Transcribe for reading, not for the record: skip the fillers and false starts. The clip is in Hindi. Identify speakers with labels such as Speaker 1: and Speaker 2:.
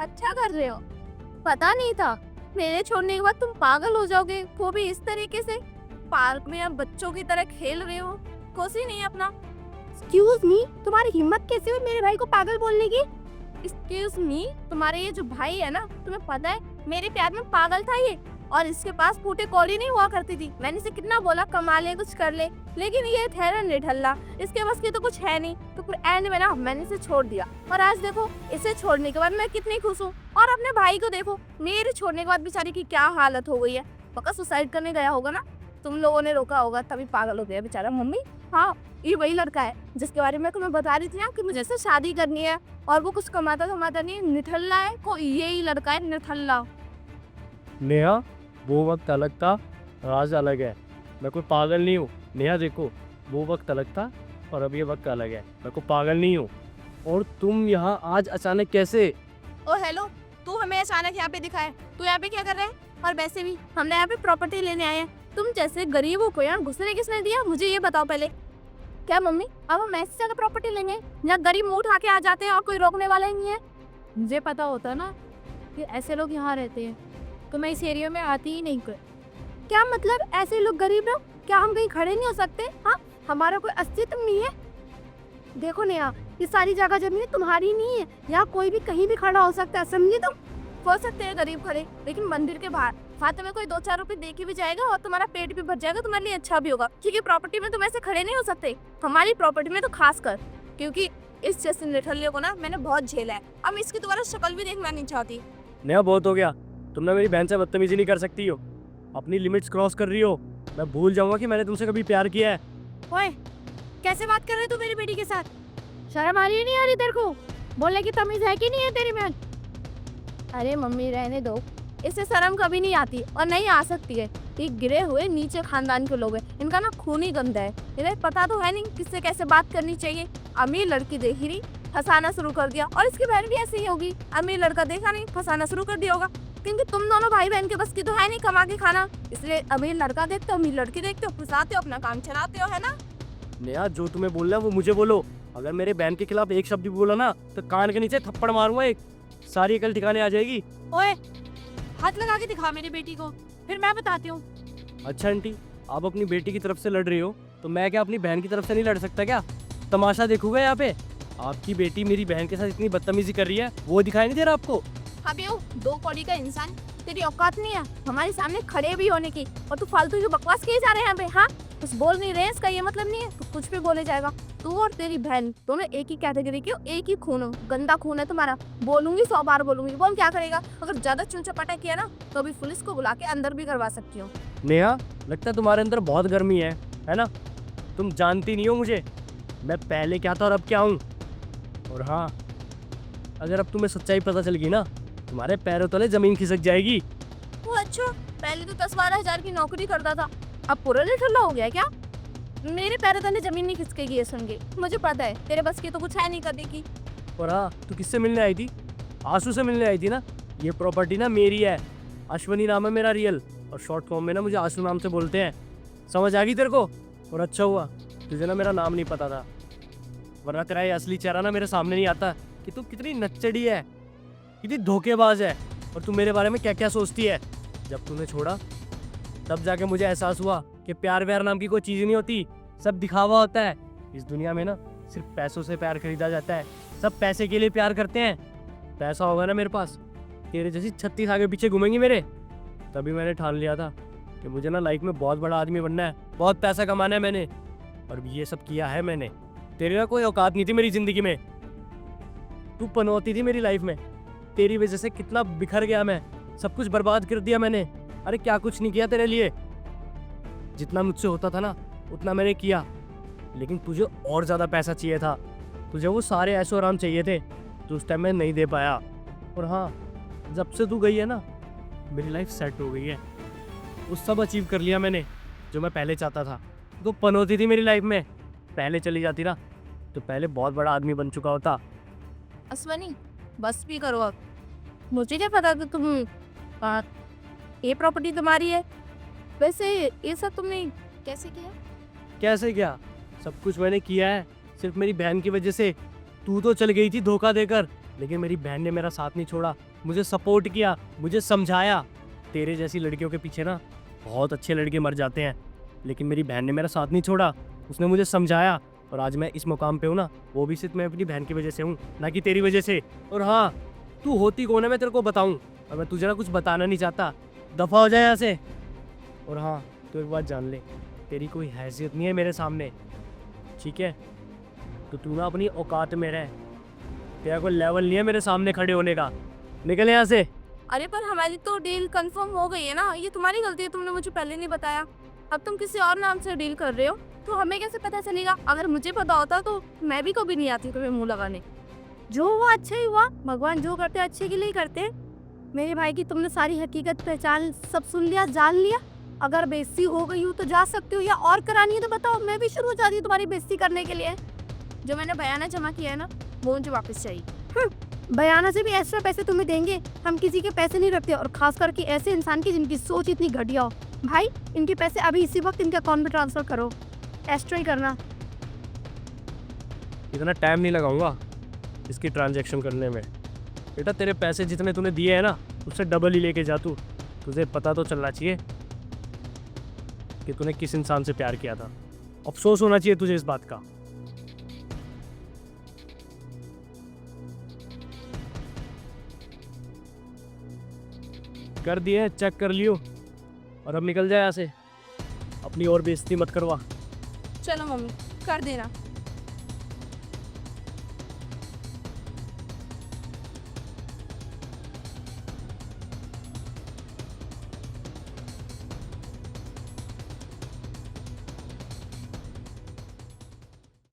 Speaker 1: अच्छा कर रहे हो। पता नहीं था मेरे छोड़ने के बाद तुम पागल हो जाओगे, वो भी इस तरीके से। पार्क में अब बच्चों की तरह खेल रहे हो, कुछ ही नहीं अपना। एक्सक्यूज मी, तुम्हारी हिम्मत कैसे हुई मेरे भाई को पागल बोलने की? एक्सक्यूज मी, तुम्हारे ये जो भाई है ना, तुम्हें पता है मेरे प्यार में पागल था ये, और इसके पास फूटे कौड़ी नहीं हुआ करती थी। मैंने इसे कितना बोला कमा ले कुछ कर ले, लेकिन ये ठहरा निठल्ला, इसके बस की तो कुछ है नहीं। तो फिर एंड में ना मैंने इसे छोड़ दिया, और आज देखो इसे छोड़ने के बाद मैं कितनी खुश हूँ। और अपने भाई को देखो, मेरे छोड़ने के बाद बेचारी की क्या हालत हो गई है। पक्का सुसाइड करने गया होगा ना, तुम लोगों ने रोका होगा तभी पागल हो गया बेचारा। मम्मी, हाँ ये वही लड़का है जिसके बारे में तुम्हें बता रही थी ना कि मुझे इससे शादी करनी है, और वो कुछ कमाता धमाता नहीं, निठल्ला है। को यही लड़का है निठल्ला।
Speaker 2: नेहा, वो वक्त अलग था और आज अलग है। मैं कोई पागल नहीं हूँ। नेहा देखो, वो वक्त अलग था और अब ये वक्त अलग है। मैं कोई पागल नहीं हूँ। और तुम यहाँ आज अचानक कैसे?
Speaker 1: ओ हेलो, तू हमें अचानक यहाँ पे दिखाए, तू यहाँ पे क्या कर रहा है? और वैसे भी हमने यहाँ पे प्रॉपर्टी लेने आए हैं, तुम जैसे गरीबों को यहाँ घुसने किसने दिया, मुझे ये बताओ पहले। क्या मम्मी, अब हम ऐसी जगह प्रॉपर्टी लेंगे यहाँ गरीब मुंह उठा के आ जाते हैं और कोई रोकने वाला ही नहीं है? मुझे पता होता ना कि ऐसे लोग यहाँ रहते हैं तो मैं इस एरिया में आती ही नहीं। क्या मतलब ऐसे लोग गरीब लोग? क्या हम कहीं खड़े नहीं हो सकते? हाँ, हमारा कोई अस्तित्व नहीं है? देखो नेहा, ये सारी जगह जमीन तुम्हारी नहीं है, यहाँ कोई भी कहीं भी खड़ा हो सकता है, समझी तुम? हो सकते हैं गरीब खड़े, लेकिन मंदिर के बाहर फाते में कोई 2-4 रुपए दे के भी जाएगा और तुम्हारा पेट भी भर जाएगा, तुम्हारे लिए अच्छा भी होगा। क्योंकि प्रॉपर्टी में तुम ऐसे खड़े नहीं हो सकते, हमारी प्रॉपर्टी में तो खास कर, क्योंकि इस जैसे निठल्ले को ना मैंने बहुत झेला है। अब इसकी दोबारा शक्ल भी देखना नहीं चाहती।
Speaker 2: नेहा, बहुत हो गया। तुम ना मेरी बहन से बदतमीजी नहीं कर सकती हो, अपनी लिमिट्स क्रॉस कर रही हो। मैं भूल जाऊंगा कि मैंने तुमसे कभी प्यार किया है।
Speaker 1: ओए, कैसे बात कर रहे तू मेरी बेटी के साथ? शर्म आ रही नहीं आ रही तेरे को? बोलने की तमीज है कि नहीं है तेरी बहन? अरे मम्मी रहने दो, इससे शर्म कभी नहीं आती और नहीं आ सकती है। ये गिरे हुए नीचे खानदान के लोग हैं, इनका ना खून ही गंदा है। इन्हें पता तो है नहीं किससे कैसे बात करनी चाहिए। अमीर लड़की देखी नहीं, फंसाना शुरू कर दिया, और इसकी बहन भी ऐसी ही होगी। अमीर लड़का देखा नहीं, फंसाना शुरू कर दिया होगा। क्योंकि तुम दोनों भाई बहन के बस की तो है नहीं कमा के खाना, इसलिए अमीर लड़का देखते हो, अमीर लड़की देखते हो, फंसाते हो, अपना काम चलाते हो, है ना?
Speaker 2: नेहा, जो तुम्हें बोलना है वो मुझे बोलो। अगर मेरे बहन के खिलाफ एक शब्द भी बोला ना तो कान के नीचे थप्पड़ मारूंगा एक, सारी अकल ठिकाने आ जाएगी।
Speaker 1: ओए, हाथ लगा के दिखा मेरी बेटी को, फिर मैं बताती हूँ।
Speaker 2: अच्छा आंटी, आप अपनी बेटी की तरफ से लड़ रही हो तो मैं क्या अपनी बहन की तरफ से नहीं लड़ सकता क्या? तमाशा देखूंगा यहाँ पे। आपकी बेटी मेरी बहन के साथ इतनी बदतमीजी कर रही है, वो दिखाई नहीं दे रहा आपको?
Speaker 1: अबे ओ, 2 कौड़ी का इंसान, तेरी औकात नहीं है हमारे सामने खड़े भी होने की, और तू फालतू की बकवास किए जा रहे हैं यहाँ पे। हाँ, कुछ बोल नहीं रहे, इसका ये मतलब नहीं है तू कुछ भी बोले जाएगा। तू और तेरी बहन दोनों एक ही कैटेगरी के हो, एक ही खून हो, गंदा खून है तुम्हारा। बोलूंगी 100 बार बोलूंगी, बोल क्या करेगा? अगर ज्यादा चुनचपाटा किया ना तो अभी पुलिस को बुला के अंदर भी करवा सकती हूँ।
Speaker 2: नेहा, लगता है तुम्हारे अंदर बहुत गर्मी है ना? तुम जानती नहीं हो मुझे, मैं पहले क्या था और अब क्या हूँ। और हाँ, अगर अब तुम्हें सच्चाई पता चल गई ना, तुम्हारे पैरों तले जमीन खिसक जाएगी।
Speaker 1: वो अच्छा, पहले तो 10-12 हजार की नौकरी करता था, अब पूरा ठल्ला हो गया क्या? मेरे पैरों तले जमीन नहीं खिसकेगी ये सुन के, मुझे पता है तेरे बस की तो कुछ है नहीं करने की।
Speaker 2: और हाँ, तू किससे मिलने आई थी? आंसू से मिलने आई थी ना? ये प्रॉपर्टी ना मेरी है, अश्वनी नाम है मेरा रियल, और शॉर्ट फॉर्म में ना मुझे आंसू नाम से बोलते हैं। समझ आ गई तेरे को? और अच्छा हुआ तुझे ना मेरा नाम नहीं पता था, वरना तेरा ये असली चेहरा ना मेरे सामने नहीं आता कि तू कितनी नच्चड़ी है, कितनी धोखेबाज है, और तू मेरे बारे में क्या क्या सोचती है। जब तूने छोड़ा तब जाके मुझे एहसास हुआ कि प्यार व्यार नाम की कोई चीज़ नहीं होती, सब दिखावा होता है। इस दुनिया में ना सिर्फ पैसों से प्यार खरीदा जाता है, सब पैसे के लिए प्यार करते हैं। पैसा होगा ना मेरे पास, तेरे जैसी 36 आगे पीछे घूमेंगी मेरे। तभी मैंने ठान लिया था कि मुझे ना लाइफ में बहुत बड़ा आदमी बनना है, बहुत पैसा कमाना है मैंने, और ये सब किया है मैंने। तेरे ना कोई औकात नहीं थी मेरी ज़िंदगी में, तू पनौती थी मेरी लाइफ में। तेरी वजह से कितना बिखर गया मैं, सब कुछ बर्बाद कर दिया मैंने। अरे क्या कुछ नहीं किया तेरे लिए, जितना मुझसे होता था ना उतना मैंने किया, लेकिन तुझे और ज़्यादा पैसा चाहिए था, तुझे वो सारे ऐशो आराम चाहिए थे, तो उस टाइम मैं नहीं दे पाया। और हाँ, जब से तू गई है ना मेरी लाइफ सेट हो गई है, वो सब अचीव कर लिया मैंने जो मैं पहले चाहता था। तो पनौती थी मेरी लाइफ में, पहले चली जाती ना तो पहले बहुत बड़ा आदमी बन चुका होता।
Speaker 1: अश्वनी, बस भी करो अब, मुझे क्या पता कि तुम ये प्रॉपर्टी तुम्हारी है। वैसे ये सब तुमने कैसे किया?
Speaker 2: कैसे क्या? सब कुछ मैंने किया है सिर्फ मेरी बहन की वजह से। तू तो चल गई थी धोखा देकर, लेकिन मेरी बहन ने मेरा साथ नहीं छोड़ा, मुझे सपोर्ट किया, मुझे समझाया। तेरे जैसी लड़कियों के पीछे ना बहुत अच्छे लड़के मर जाते हैं, लेकिन मेरी बहन ने मेरा साथ नहीं छोड़ा, उसने मुझे समझाया और आज मैं इस मुकाम पे हूँ ना, वो भी सिर्फ मैं अपनी बहन की वजह से हूँ, ना कि तेरी वजह से। और हाँ, तू होती कौन है मैं तेरे को बताऊँ, और मैं तुझे ना कुछ बताना नहीं चाहता, दफ़ा हो जाए यहाँ से। और हाँ, तो एक बात जान ले, तेरी कोई हैसियत नहीं है मेरे सामने, ठीक है? तो तू ना अपनी औकात में रह, तेरा कोई लेवल नहीं है मेरे सामने खड़े होने का, निकल यहाँ से।
Speaker 1: अरे पर हमारी तो डील कंफर्म हो गई है ना, ये तुम्हारी गलती है, तुमने मुझे पहले नहीं बताया। अब तुम किसी और नाम से डील कर रहे हो, तो हमें कैसे पता चलेगा? अगर मुझे पता होता तो मैं भी कभी नहीं आती तुम्हें मुंह लगाने। जो हुआ अच्छा ही हुआ, भगवान जो करते हैं अच्छे के लिए ही करते हैं। मेरे भाई की तुमने सारी हकीकत पहचान सब सुन लिया, जान लिया। अगर बेइज्जती हो गई हो तो जा सकते हो, या और करानी है तो बताओ, मैं भी शुरू हो जाती हूँ तुम्हारी बेइज्जती करने के लिए। जो मैंने बयाना जमा किया है ना, वो मुझे वापस चाहिए। बयाना से भी एक्स्ट्रा पैसे तुम्हें देंगे, हम किसी के पैसे नहीं रखते, और खास करके ऐसे इंसान की जिनकी सोच इतनी घटिया हो। भाई इनके पैसे अभी इसी वक्त इनके अकाउंट में ट्रांसफर करो, एक्स्ट्रा ही करना।
Speaker 2: इतना टाइम नहीं लगाऊंगा इसकी ट्रांजैक्शन करने में। बेटा तेरे पैसे जितने तूने दिए हैं ना, उससे डबल ही लेके जा तू। तुझे पता तो चलना चाहिए कि तूने किस इंसान से प्यार किया था, अफसोस होना चाहिए तुझे इस बात का। कर दिए, चेक कर लियो, और अब निकल जाए यहाँ से, अपनी और बेइज्जती मत करवा।
Speaker 1: चलो मम्मी कर देना।